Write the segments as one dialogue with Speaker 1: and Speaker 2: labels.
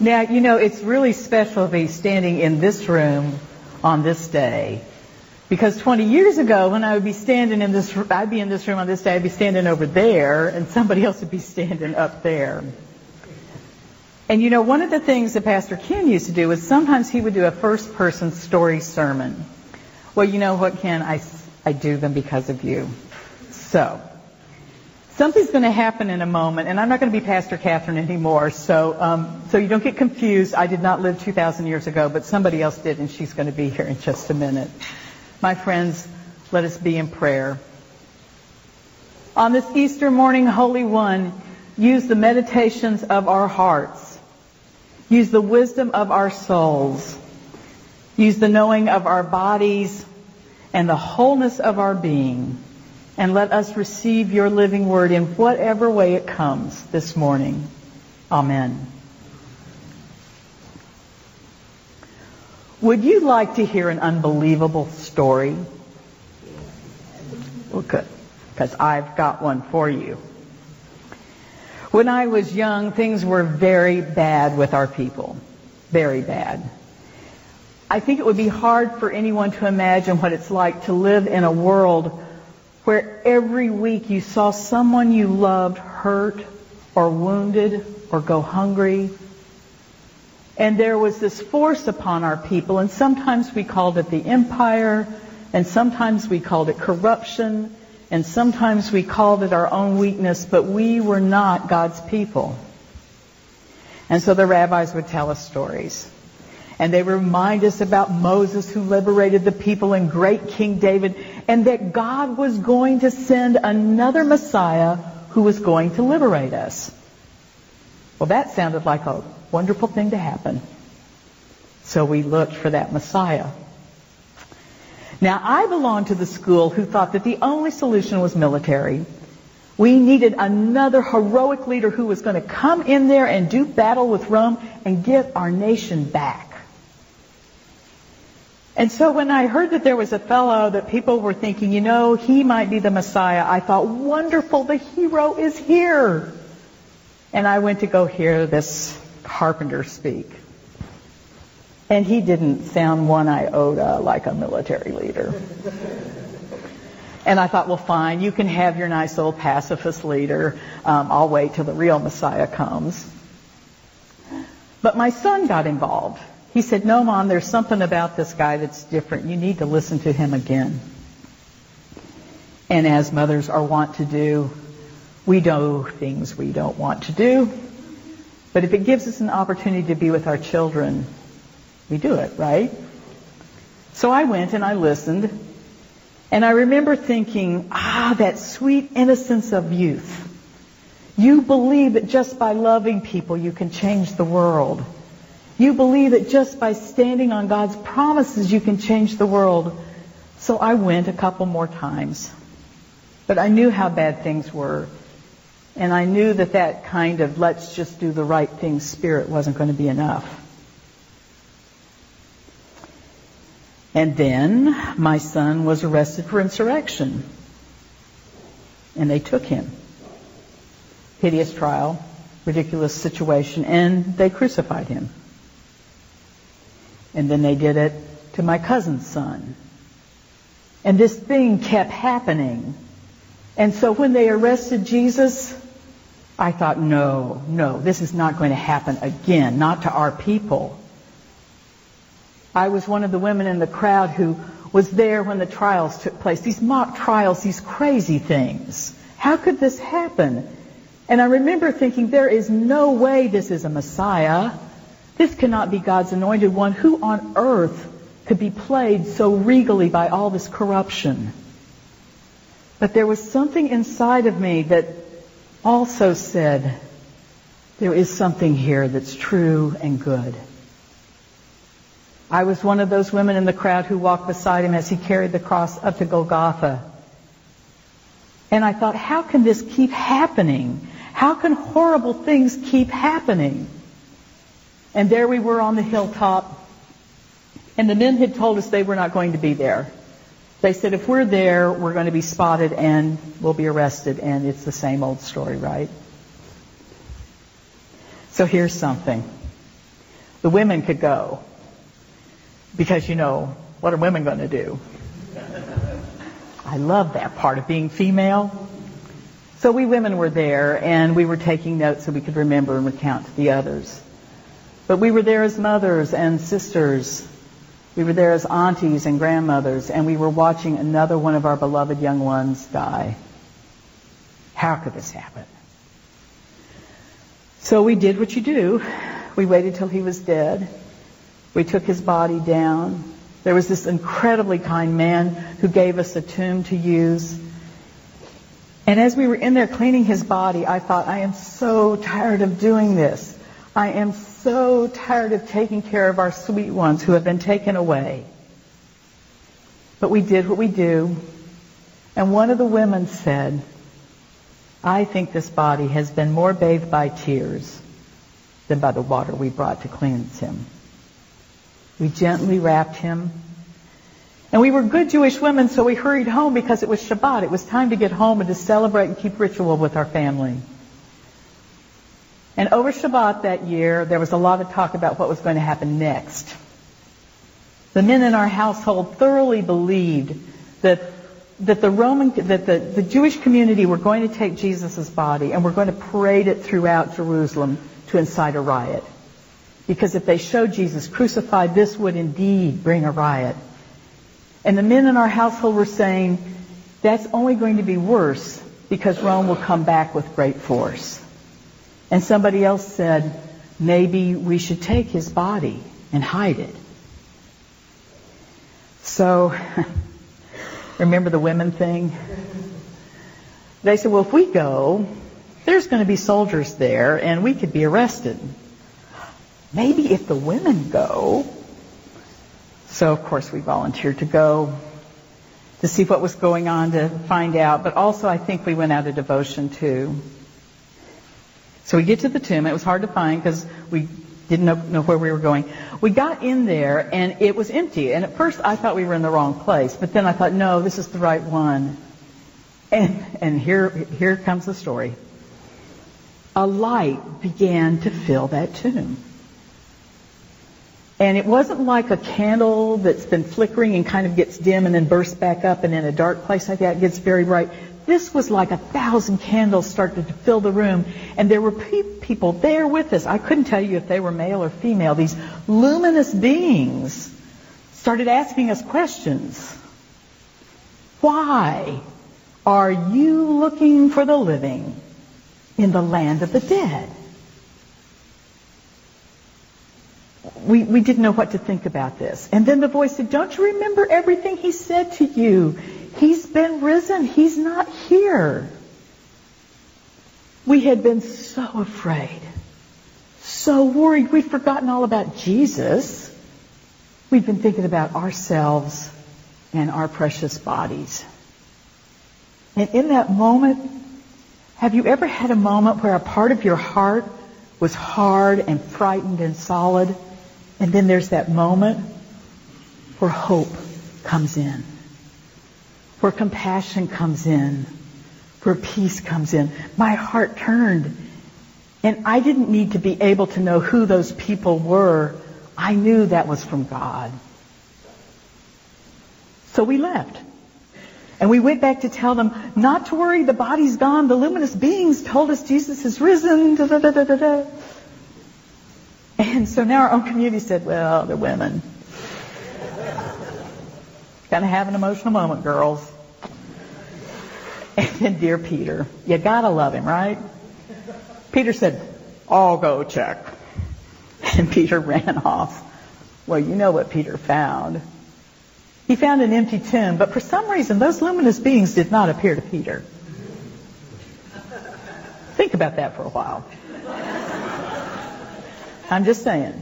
Speaker 1: Now, it's really special to be standing in this room on this day. Because 20 years ago, when I would be standing in this, I'd be in this room on this day, I'd be standing over there, and somebody else would be standing up there. And one of the things that Pastor Ken used to do was sometimes he would do a first-person story sermon. Well, you know what, Ken? I do them because of you. So, something's going to happen in a moment, and I'm not going to be Pastor Kathryn anymore, so you don't get confused. I did not live 2,000 years ago, but somebody else did, and she's going to be here in just a minute. My friends, let us be in prayer. On this Easter morning, Holy One, use the meditations of our hearts. Use the wisdom of our souls. Use the knowing of our bodies and the wholeness of our being. And let us receive your living word in whatever way it comes this morning. Amen. Would you like to hear an unbelievable story? Well, good, because I've got one for you. When I was young, things were very bad with our people. Very bad. I think it would be hard for anyone to imagine what it's like to live in a world where every week you saw someone you loved hurt or wounded or go hungry. And there was this force upon our people, and sometimes we called it the empire, and sometimes we called it corruption, and sometimes we called it our own weakness, but we were not God's people. And so the rabbis would tell us stories. And they remind us about Moses who liberated the people and great King David, and that God was going to send another Messiah who was going to liberate us. Well, that sounded like a wonderful thing to happen. So we looked for that Messiah. Now, I belonged to the school who thought that the only solution was military. We needed another heroic leader who was going to come in there and do battle with Rome and get our nation back. And so when I heard that there was a fellow that people were thinking, he might be the Messiah, I thought, wonderful, the hero is here. And I went to go hear this carpenter speak. And he didn't sound one iota like a military leader. And I thought, well, fine, you can have your nice old pacifist leader. I'll wait till the real Messiah comes. But my son got involved. He said, no, Mom, there's something about this guy that's different. You need to listen to him again. And as mothers are wont to do, we do things we don't want to do. But if it gives us an opportunity to be with our children, we do it, right? So I went and I listened. And I remember thinking, that sweet innocence of youth. You believe that just by loving people you can change the world. You believe that just by standing on God's promises you can change the world. So I went a couple more times. But I knew how bad things were. And I knew that kind of let's just do the right thing spirit wasn't going to be enough. And then my son was arrested for insurrection. And they took him. Hideous trial, ridiculous situation, and they crucified him. And then they did it to my cousin's son. And this thing kept happening. And so when they arrested Jesus, I thought, no, this is not going to happen again, not to our people. I was one of the women in the crowd who was there when the trials took place. These mock trials, these crazy things. How could this happen? And I remember thinking, there is no way this is a Messiah. This cannot be God's anointed one. Who on earth could be played so regally by all this corruption? But there was something inside of me that also said, there is something here that's true and good. I was one of those women in the crowd who walked beside him as he carried the cross up to Golgotha. And I thought, how can this keep happening? How can horrible things keep happening? And there we were on the hilltop, and the men had told us they were not going to be there. They said, if we're there, we're going to be spotted and we'll be arrested, and it's the same old story, right? So here's something. the women could go. Because, what are women going to do? I love that part of being female. So we women were there, and we were taking notes so we could remember and recount to the others. But we were there as mothers and sisters. We were there as aunties and grandmothers, and we were watching another one of our beloved young ones die. How could this happen? So we did what you do. We waited till he was dead. We took his body down. There was this incredibly kind man who gave us a tomb to use. And as we were in there cleaning his body, I thought, I am so tired of doing this. I am so tired of taking care of our sweet ones who have been taken away. But we did what we do. And one of the women said, I think this body has been more bathed by tears than by the water we brought to cleanse him. We gently wrapped him. And we were good Jewish women, so we hurried home because it was Shabbat. It was time to get home and to celebrate and keep ritual with our family. And over Shabbat that year, there was a lot of talk about what was going to happen next. The men in our household thoroughly believed that the Jewish community were going to take Jesus' body and were going to parade it throughout Jerusalem to incite a riot. Because if they showed Jesus crucified, this would indeed bring a riot. And the men in our household were saying, that's only going to be worse because Rome will come back with great force. And somebody else said, maybe we should take his body and hide it. So, remember the women thing? They said, well, if we go, there's going to be soldiers there and we could be arrested. Maybe if the women go. So, of course, we volunteered to go to see what was going on, to find out. But also, I think we went out of devotion, too. So we get to the tomb. It was hard to find because we didn't know where we were going. We got in there, and it was empty. And at first, I thought we were in the wrong place. But then I thought, no, this is the right one. And here comes the story. A light began to fill that tomb. And it wasn't like a candle that's been flickering and kind of gets dim and then bursts back up, and in a dark place like that it gets very bright. This was like 1,000 candles started to fill the room, and there were people there with us. I couldn't tell you if they were male or female. These luminous beings started asking us questions. Why are you looking for the living in the land of the dead? We didn't know what to think about this. And then the voice said, don't you remember everything he said to you? He's been risen. He's not here. We had been so afraid, so worried. We'd forgotten all about Jesus. We'd been thinking about ourselves and our precious bodies. And in that moment, have you ever had a moment where a part of your heart was hard and frightened and solid? And then there's that moment where hope comes in, where compassion comes in, where peace comes in. My heart turned, and I didn't need to be able to know who those people were. I knew that was from God. So we left. And we went back to tell them, not to worry, the body's gone. The luminous beings told us Jesus is risen. Da, da, da, da, da, da. And so now our own community said, well, they're women. Kind of have an emotional moment, girls. And then dear Peter, you gotta love him, right? Peter said, I'll go check. And Peter ran off. Well, you know what Peter found. He found an empty tomb, but for some reason, those luminous beings did not appear to Peter. Think about that for a while. I'm just saying.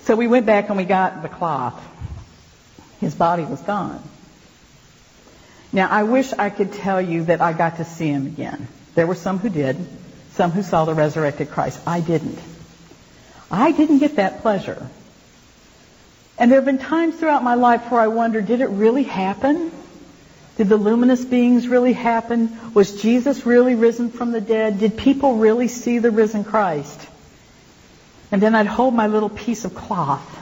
Speaker 1: So we went back and we got the cloth. His body was gone. Now, I wish I could tell you that I got to see him again. There were some who did, some who saw the resurrected Christ. I didn't. I didn't get that pleasure. And there have been times throughout my life where I wonder, did it really happen? Did the luminous beings really happen? Was Jesus really risen from the dead? Did people really see the risen Christ? And then I'd hold my little piece of cloth.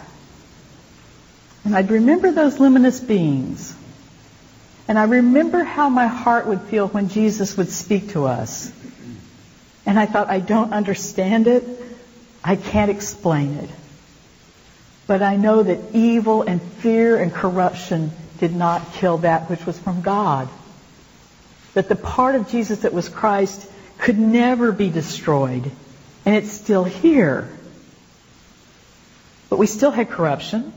Speaker 1: And I'd remember those luminous beings. And I remember how my heart would feel when Jesus would speak to us. And I thought, I don't understand it. I can't explain it. But I know that evil and fear and corruption did not kill that which was from God. That the part of Jesus that was Christ could never be destroyed. And it's still here. But we still had corruption.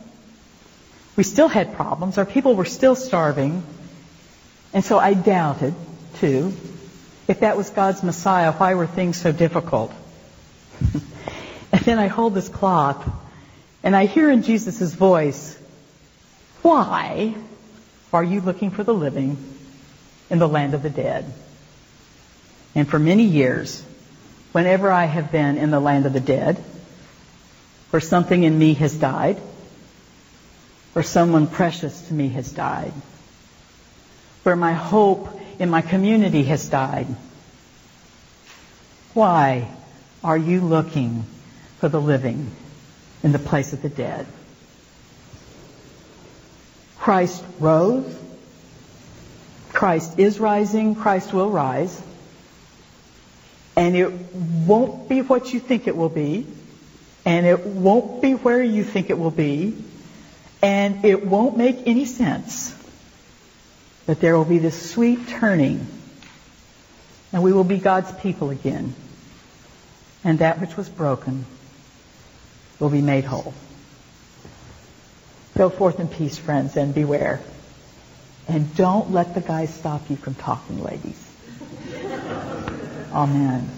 Speaker 1: We still had problems. Our people were still starving. And so I doubted, too, if that was God's Messiah, why were things so difficult? And then I hold this cloth, and I hear in Jesus' voice, why are you looking for the living in the land of the dead? And for many years, whenever I have been in the land of the dead, where something in me has died, where someone precious to me has died, where my hope in my community has died, why are you looking for the living in the place of the dead? Christ rose. Christ is rising. Christ will rise. And it won't be what you think it will be. And it won't be where you think it will be. And it won't make any sense. But there will be this sweet turning. And we will be God's people again. And that which was broken will be made whole. Go forth in peace, friends, and beware. And don't let the guys stop you from talking, ladies. Amen.